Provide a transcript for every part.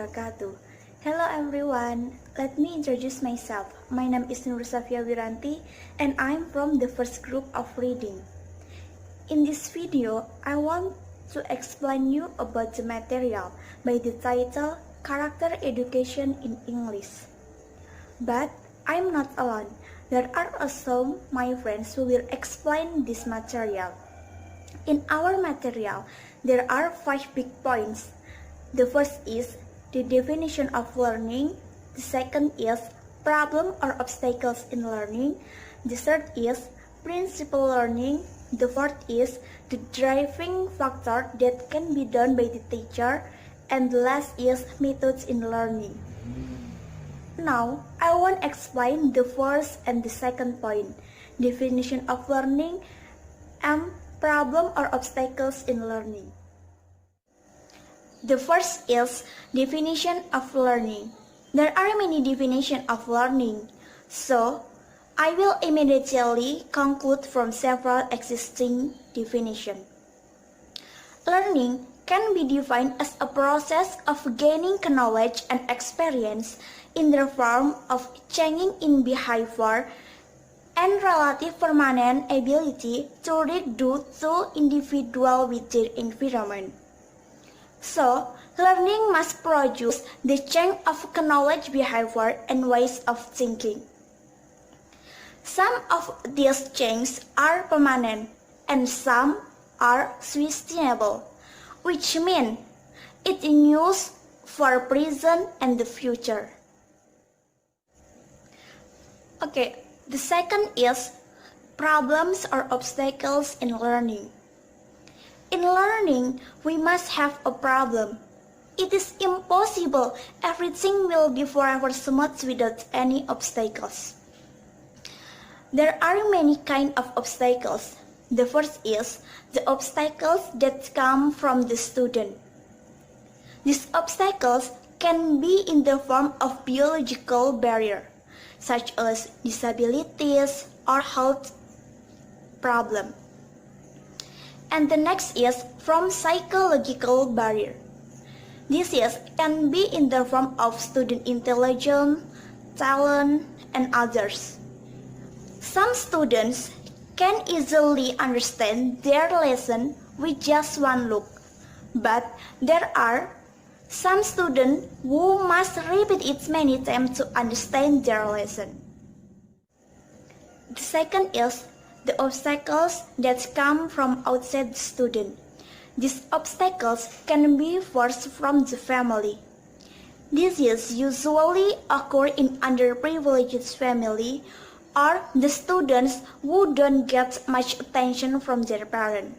wabarakatuh. Hello everyone, let me introduce myself. My name is Nur Safia Wiranti and I'm from the first group of reading. In this video, I want to explain you about the material by the title Character Education in English. But I'm not alone. There are also my friends who will explain this material. In our material, there are 5 big points. The first is the definition of learning. The second is problem or obstacles in learning. The third is principal learning. The fourth is the driving factor that can be done by the teacher. And the last is methods in learning. Now, I want to explain the first and the second point, definition of learning and problem or obstacles in learning. The first is definition of learning. There are many definitions of learning, so I will immediately conclude from several existing definitions. Learning can be defined as a process of gaining knowledge and experience in the form of changing in behavior and relative permanent ability to read due to individual with their environment. So, learning must produce the change of knowledge, behavior, and ways of thinking. Some of these changes are permanent and some are sustainable, which means it in use for present and the future. Okay, the second is problems or obstacles in learning. In learning, we must have a problem. It is impossible everything will be forever smooth without any obstacles. There are many kinds of obstacles. The first is the obstacles that come from the student. These obstacles can be in the form of biological barrier, such as disabilities or health problem. And the next is from psychological barrier. This can be in the form of student intelligence, talent, and others. Some students can easily understand their lesson with just one look, but there are some students who must repeat it many times to understand their lesson. The second is the obstacles that come from outside the student. These obstacles can be first from the family. This is usually occur in underprivileged family or the students who don't get much attention from their parents.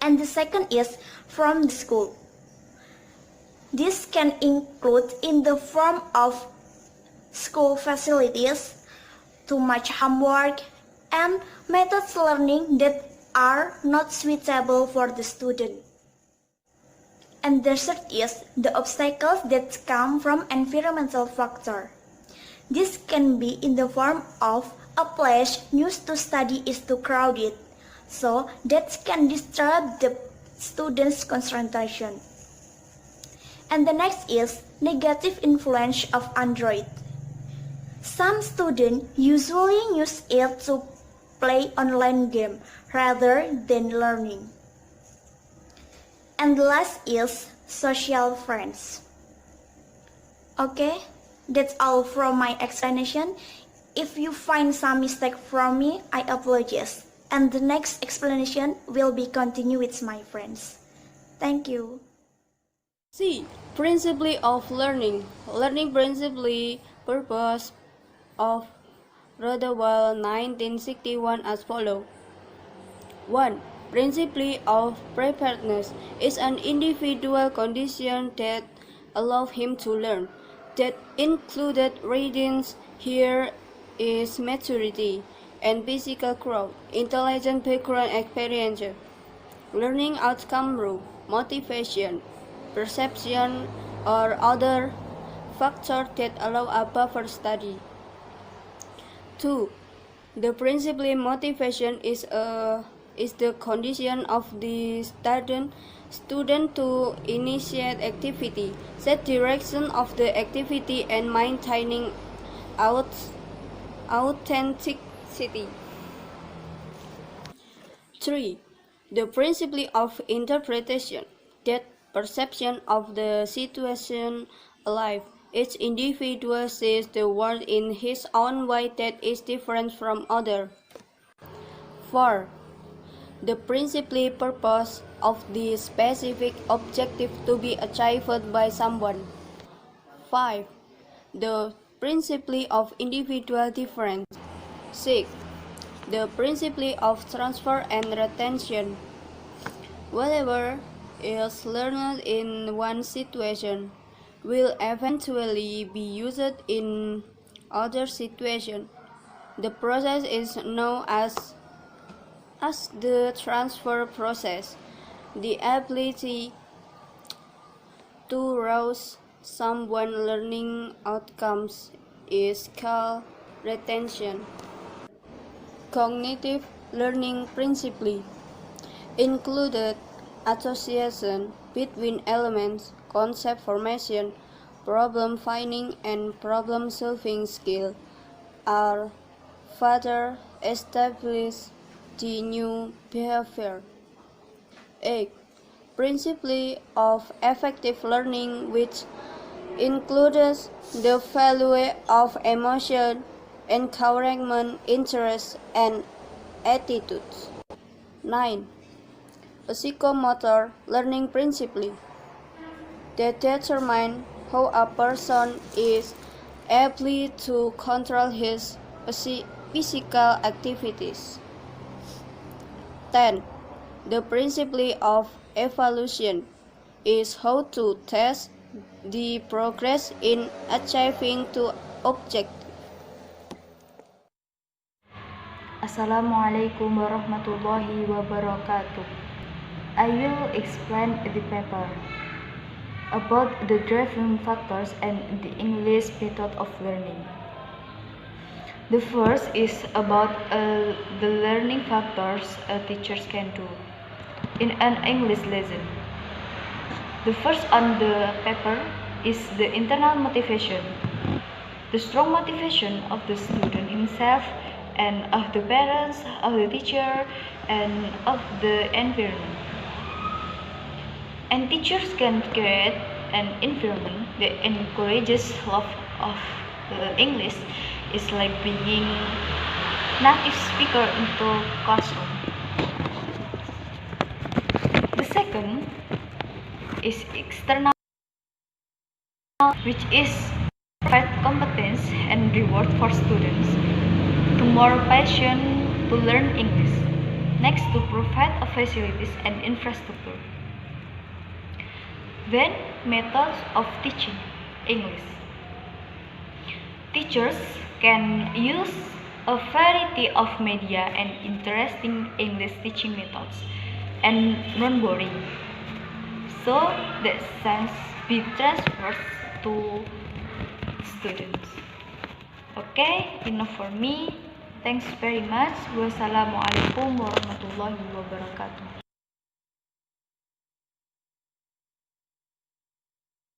And the second is from the school. This can include in the form of school facilities, too much homework, and methods learning that are not suitable for the student. And the third is the obstacles that come from environmental factor. This can be in the form of a place used to study is too crowded, so that can disturb the students' concentration. And the next is negative influence of Android. Some students usually use it to play online game rather than learning. And the last is social friends. Okay, that's all from my explanation. If you find some mistake from me, I apologize. And the next explanation will be continued with my friends. Thank you. C. Principle of learning. Learning principle purpose of Rodewell 1961 as follows. 1. Principle of preparedness is an individual condition that allows him to learn. That included readings. Here is maturity and physical growth, intelligent background experience, learning outcome rule, motivation, perception, or other factors that allow a buffer study. 2. The principal motivation is a is the condition of the student to initiate activity, set direction of the activity, and maintaining authenticity. 3. The principle of interpretation, that perception of the situation alive. Each individual sees the world in his own way that is different from others. 4. The principal purpose of the specific objective to be achieved by someone. 5. The principle of individual difference. 6. The principle of transfer and retention. Whatever is learned in one situation will eventually be used in other situations. The process is known as the transfer process. The ability to rouse someone learning outcomes is called retention. Cognitive learning principle included association between elements, concept formation, problem finding, and problem solving skill are further established the new behavior. 8. Principle of effective learning, which includes the value of emotion, encouragement, interest, and attitudes. 9. A psychomotor learning principle that determines how a person is able to control his physical activities. 10. The principle of evaluation is how to test the progress in achieving the objective. Assalamualaikum warahmatullahi wabarakatuh. I will explain the paper about the driving factors and the English method of learning. The first is about the learning factors teachers can do in an English lesson. The first on the paper is the internal motivation, the strong motivation of the student himself and of the parents, of the teacher, and of the environment. And teachers can create an environment that encourages love of English. It's like bringing native speaker into classroom. The second is external, which is provide competence and reward for students to more passion to learn English. Next, to provide facilities and infrastructure. Then, methods of teaching English. Teachers can use a variety of media and interesting English teaching methods and non-boring, so that sense be transferred to students. Okay, enough for me. Thanks very much. Wassalamualaikum warahmatullahi wabarakatuh.